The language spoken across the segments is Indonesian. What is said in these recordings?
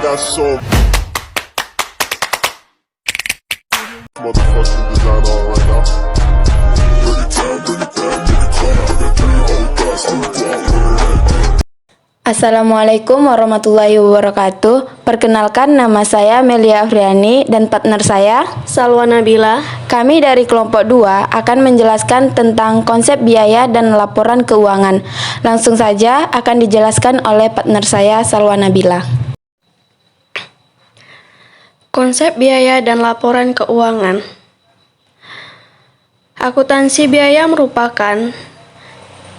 got so motherfucking design on right now. Bring it down, bring it down, bring it down. I got 3 whole thoughts to the ground. Assalamualaikum warahmatullahi wabarakatuh. Perkenalkan, nama saya Melia Afriani dan partner saya Salwa Nabila. Kami dari kelompok 2 akan menjelaskan tentang konsep biaya dan laporan keuangan. Langsung saja akan dijelaskan oleh partner saya Salwa Nabila. Konsep biaya dan laporan keuangan. Akuntansi biaya merupakan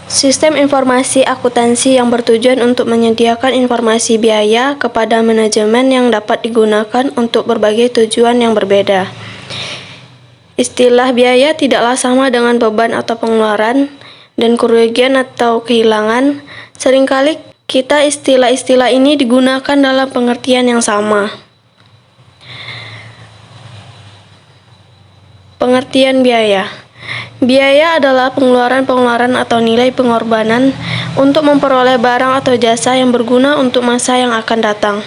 sistem informasi akuntansi yang bertujuan untuk menyediakan informasi biaya kepada manajemen yang dapat digunakan untuk berbagai tujuan yang berbeda. Istilah biaya tidaklah sama dengan beban atau pengeluaran dan kerugian atau kehilangan. Seringkali istilah-istilah ini digunakan dalam pengertian yang sama. Pengertian biaya. Biaya adalah pengeluaran atau nilai pengorbanan untuk memperoleh barang atau jasa yang berguna untuk masa yang akan datang.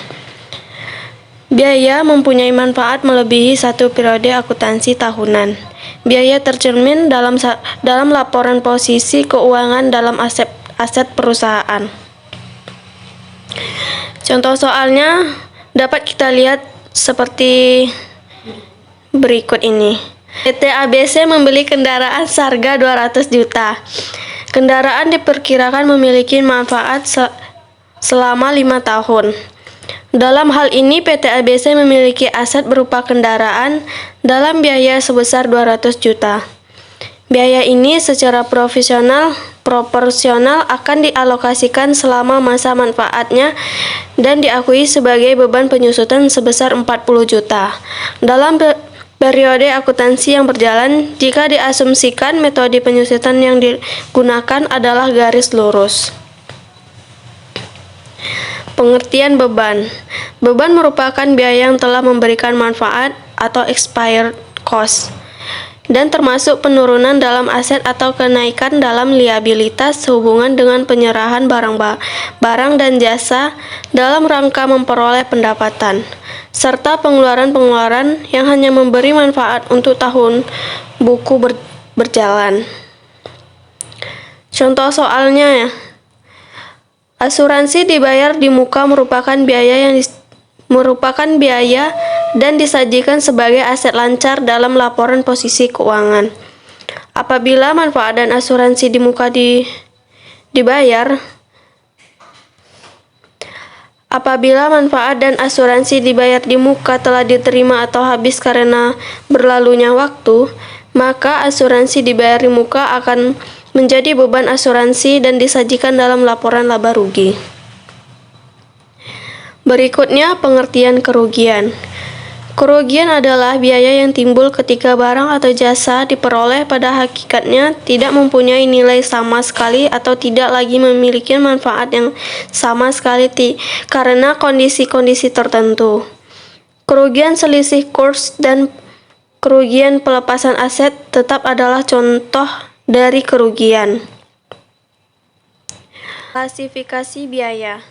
Biaya mempunyai manfaat melebihi satu periode akuntansi tahunan. Biaya tercermin dalam laporan posisi keuangan dalam aset perusahaan. Contoh soalnya dapat kita lihat seperti berikut ini. PT ABC membeli kendaraan seharga 200 juta. Kendaraan diperkirakan memiliki manfaat selama 5 tahun. Dalam hal ini, PT ABC memiliki aset berupa kendaraan dalam biaya sebesar 200 juta. Biaya ini secara proporsional akan dialokasikan selama masa manfaatnya dan diakui sebagai beban penyusutan sebesar 40 juta. Dalam periode akuntansi yang berjalan, jika diasumsikan metode penyusutan yang digunakan adalah garis lurus. Pengertian beban. Beban merupakan biaya yang telah memberikan manfaat atau expired cost, dan termasuk penurunan dalam aset atau kenaikan dalam liabilitas sehubungan dengan penyerahan barang dan jasa dalam rangka memperoleh pendapatan, serta pengeluaran yang hanya memberi manfaat untuk tahun buku berjalan. Contoh soalnya ya. Asuransi dibayar di muka merupakan biaya dan disajikan sebagai aset lancar dalam laporan posisi keuangan. Apabila manfaat dan asuransi di muka dibayar di muka telah diterima atau habis karena berlalunya waktu, maka asuransi dibayar di muka akan menjadi beban asuransi dan disajikan dalam laporan laba rugi. Berikutnya, pengertian kerugian. Kerugian adalah biaya yang timbul ketika barang atau jasa diperoleh pada hakikatnya tidak mempunyai nilai sama sekali atau tidak lagi memiliki manfaat yang sama sekali karena kondisi-kondisi tertentu. Kerugian selisih kurs dan kerugian pelepasan aset tetap adalah contoh dari kerugian. Klasifikasi biaya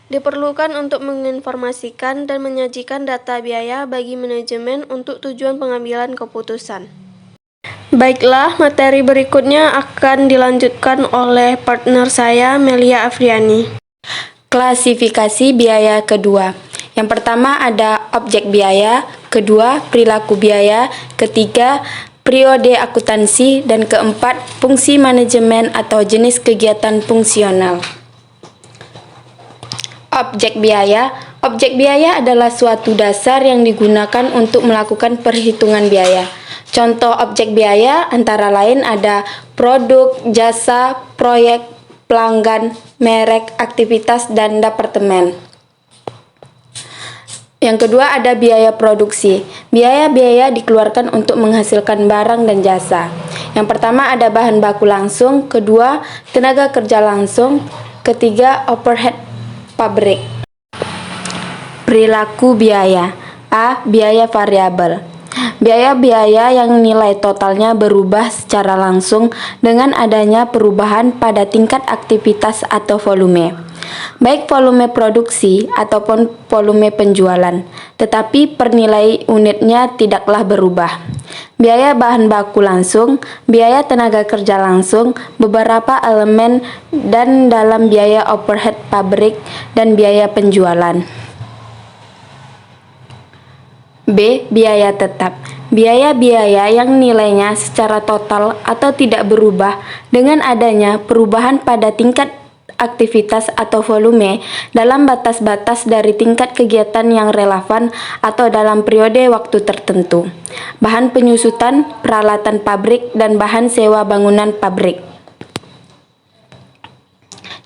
diperlukan untuk menginformasikan dan menyajikan data biaya bagi manajemen untuk tujuan pengambilan keputusan. Baiklah, materi berikutnya akan dilanjutkan oleh partner saya, Melia Afriani. Klasifikasi biaya kedua. Yang pertama ada objek biaya, kedua perilaku biaya, ketiga periode akuntansi, dan keempat fungsi manajemen atau jenis kegiatan fungsional. Objek biaya. Objek biaya adalah suatu dasar yang digunakan untuk melakukan perhitungan biaya. Contoh objek biaya antara lain ada produk, jasa, proyek, pelanggan, merek, aktivitas, dan departemen. Yang kedua ada biaya produksi. Biaya-biaya dikeluarkan untuk menghasilkan barang dan jasa. Yang pertama ada bahan baku langsung, kedua tenaga kerja langsung, ketiga overhead pabrik. Perilaku biaya. A. Biaya variabel. Biaya-biaya yang nilai totalnya berubah secara langsung dengan adanya perubahan pada tingkat aktivitas atau volume. baik volume produksi ataupun volume penjualan, tetapi per nilai unitnya tidaklah berubah. Biaya bahan baku langsung, biaya tenaga kerja langsung, beberapa elemen, dan dalam biaya overhead pabrik dan biaya penjualan. B. Biaya tetap. Biaya-biaya yang nilainya secara total atau tidak berubah dengan adanya perubahan pada tingkat aktivitas atau volume dalam batas-batas dari tingkat kegiatan yang relevan atau dalam periode waktu tertentu. Bahan penyusutan, peralatan pabrik, dan bahan sewa bangunan pabrik.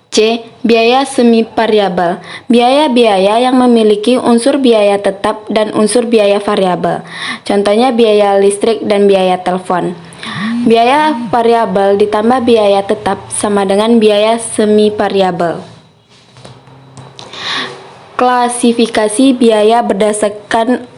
C. Biaya semi variabel. Biaya-biaya yang memiliki unsur biaya tetap dan unsur biaya variabel. Contohnya biaya listrik dan biaya telepon. Biaya variabel ditambah biaya tetap sama dengan biaya semi variabel. Klasifikasi biaya berdasarkan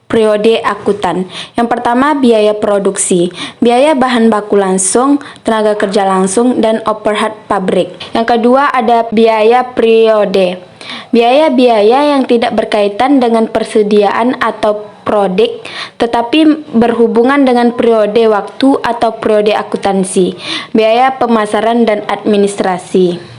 periode akuntan. Yang pertama, biaya produksi, biaya bahan baku langsung, tenaga kerja langsung, dan overhead pabrik. Yang kedua, ada biaya periode, biaya-biaya yang tidak berkaitan dengan persediaan atau produk, tetapi berhubungan dengan periode waktu atau periode akuntansi, biaya pemasaran dan administrasi.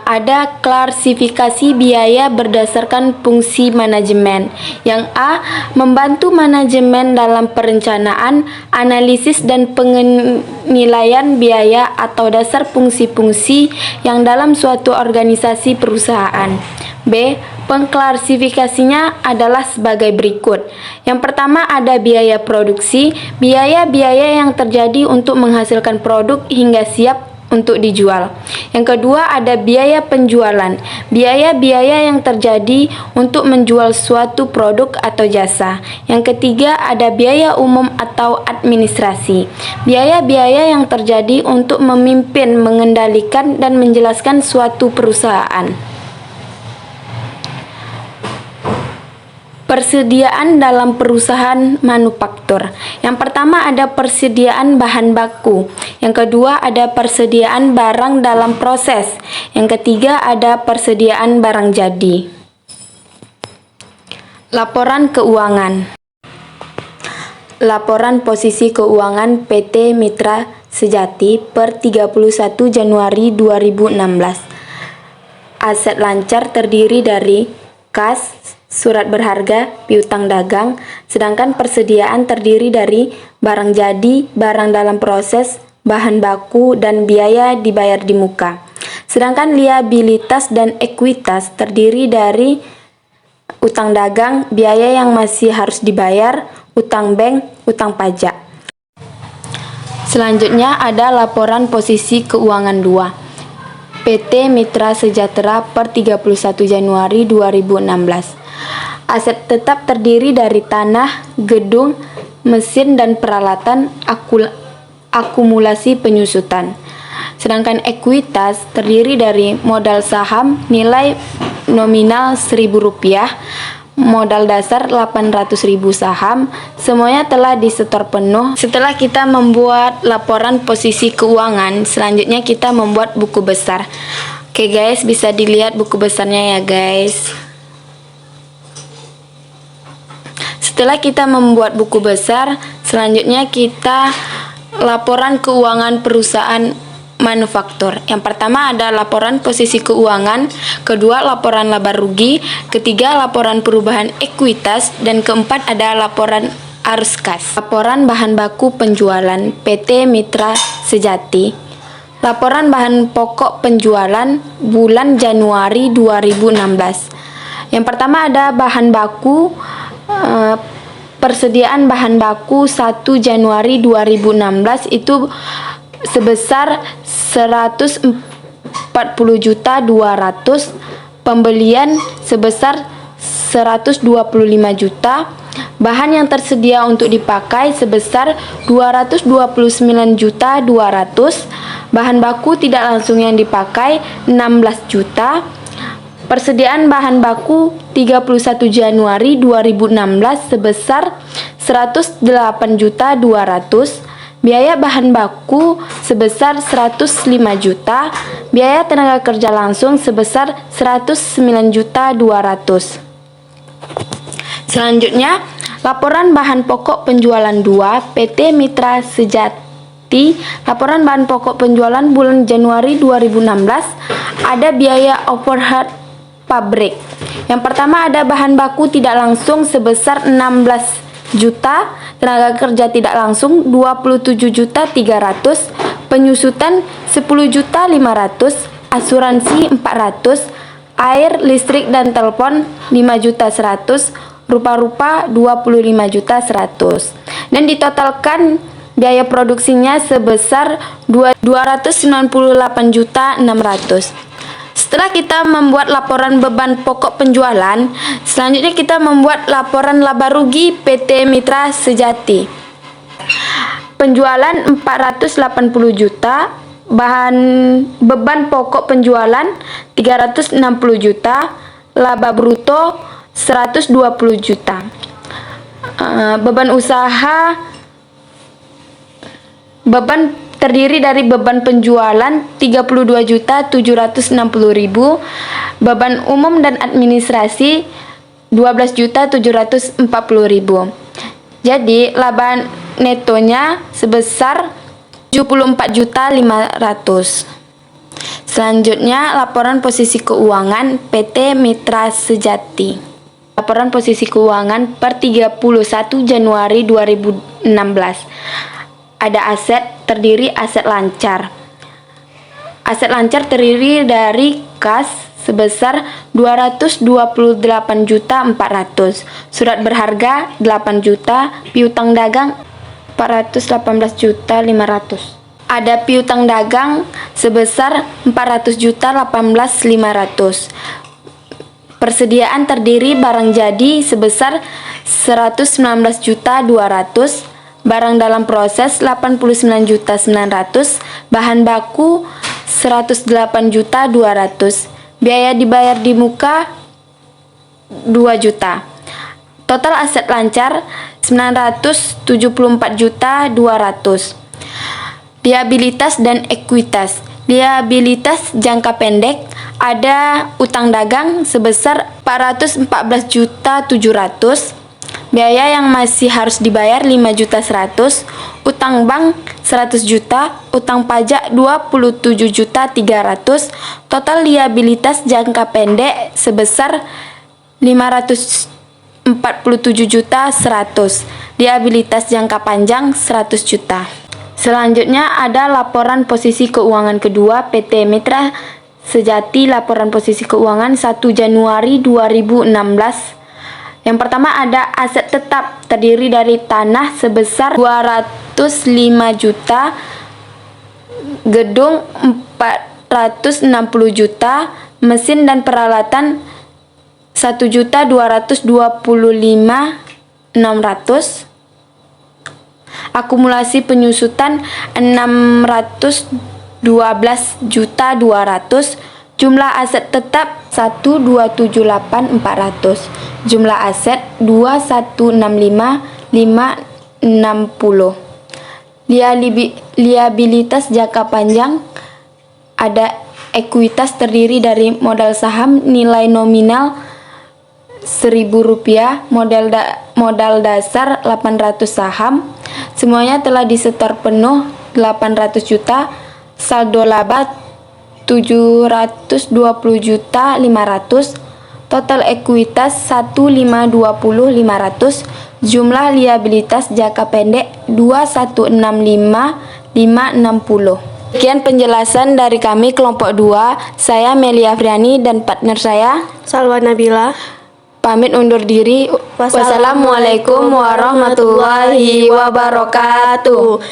Ada klasifikasi biaya berdasarkan fungsi manajemen. Yang A, membantu manajemen dalam perencanaan, analisis, dan penilaian biaya atau dasar fungsi-fungsi yang dalam suatu organisasi perusahaan. B, pengklasifikasinya adalah sebagai berikut. Yang pertama ada biaya produksi, biaya-biaya yang terjadi untuk menghasilkan produk hingga siap untuk dijual. Yang kedua ada biaya penjualan, biaya-biaya yang terjadi untuk menjual suatu produk atau jasa. Yang ketiga ada biaya umum atau administrasi, biaya-biaya yang terjadi untuk memimpin, mengendalikan, dan menjelaskan suatu perusahaan. Persediaan dalam perusahaan manufaktur. Yang pertama ada persediaan bahan baku. Yang kedua ada persediaan barang dalam proses. Yang ketiga ada persediaan barang jadi. Laporan keuangan. Laporan posisi keuangan PT Mitra Sejati per 31 Januari 2016. Aset lancar terdiri dari kas, surat berharga, piutang dagang, sedangkan persediaan terdiri dari barang jadi, barang dalam proses, bahan baku, dan biaya dibayar di muka. Sedangkan liabilitas dan ekuitas terdiri dari utang dagang, biaya yang masih harus dibayar, utang bank, utang pajak. Selanjutnya ada laporan posisi keuangan 2. PT Mitra Sejahtera per 31 Januari 2016. Aset tetap terdiri dari tanah, gedung, mesin, dan peralatan akumulasi penyusutan. Sedangkan ekuitas terdiri dari modal saham nilai nominal Rp1.000, modal dasar 800.000 saham, semuanya telah disetor penuh. Setelah kita membuat laporan posisi keuangan, selanjutnya kita membuat buku besar. Oke guys, bisa dilihat buku besarnya ya guys. Setelah kita membuat buku besar, selanjutnya kita laporan keuangan perusahaan manufaktur. Yang pertama ada laporan posisi keuangan, kedua laporan laba rugi, ketiga laporan perubahan ekuitas, dan keempat ada laporan arus kas. Laporan bahan baku penjualan PT Mitra Sejati. Laporan bahan pokok penjualan bulan Januari 2016. Yang pertama ada bahan baku, persediaan bahan baku 1 Januari 2016 itu sebesar 140.200.000, pembelian sebesar 125 juta, bahan yang tersedia untuk dipakai sebesar 229.200.000, bahan baku tidak langsung yang dipakai 16 juta, persediaan bahan baku 31 Januari 2016 sebesar 108.200.000, biaya bahan baku sebesar 105 juta, biaya tenaga kerja langsung sebesar 109.200.000. Selanjutnya, laporan bahan pokok penjualan 2 PT Mitra Sejati. Laporan bahan pokok penjualan bulan Januari 2016 ada biaya overhead pabrik. Yang pertama ada bahan baku tidak langsung sebesar 16 juta, tenaga kerja tidak langsung 27.300.000, penyusutan 10.500.000, asuransi 400, air, listrik dan telepon 5.100.000, rupa-rupa 25.100.000, dan ditotalkan biaya produksinya sebesar 298.600.000. Setelah kita membuat laporan beban pokok penjualan, selanjutnya kita membuat laporan laba rugi PT Mitra Sejati. Penjualan 480 juta, beban pokok penjualan 360 juta, laba bruto 120 juta. Beban usaha, beban terdiri dari beban penjualan 32.760.000, beban umum dan administrasi 12.740.000. Jadi laba netonya sebesar 74.500.000. Selanjutnya laporan posisi keuangan PT Mitra Sejati. Laporan posisi keuangan per 31 Januari 2016. Ada aset terdiri aset lancar. Aset lancar terdiri dari kas sebesar 228.400.000, surat berharga 8 juta, piutang dagang 418.500.000. Ada piutang dagang sebesar 400.018.500. Persediaan terdiri barang jadi sebesar 119.200.000, barang dalam proses 89.900.000, bahan baku 108.200.000, biaya dibayar di muka 2 juta. Total aset lancar 974.200.000. Liabilitas dan ekuitas. Liabilitas jangka pendek ada utang dagang sebesar 414.700.000, biaya yang masih harus dibayar 5.100.000, utang bank 100 juta, utang pajak 27.300.000, total liabilitas jangka pendek sebesar 547.100.000, liabilitas jangka panjang 100 juta. Selanjutnya ada laporan posisi keuangan kedua PT Mitra Sejati. Laporan posisi keuangan 1 Januari 2016. Yang pertama ada aset tetap terdiri dari tanah sebesar 205 juta, gedung 460 juta, mesin dan peralatan 1.225.600, akumulasi penyusutan 612.200.000, jumlah aset tetap 1.278.400, jumlah aset 2.165.560. Liabilitas jangka panjang ada ekuitas terdiri dari modal saham nilai nominal Rp1.000, modal dasar 800 saham, semuanya telah disetor penuh 800 juta, saldo laba 720.500.000, total ekuitas 1.520.500, jumlah liabilitas jangka pendek 2.165.560. Sekian penjelasan dari kami kelompok 2. Saya Melia Afriani dan partner saya Salwa Nabila. pamit undur diri. Wassalamualaikum warahmatullahi wabarakatuh.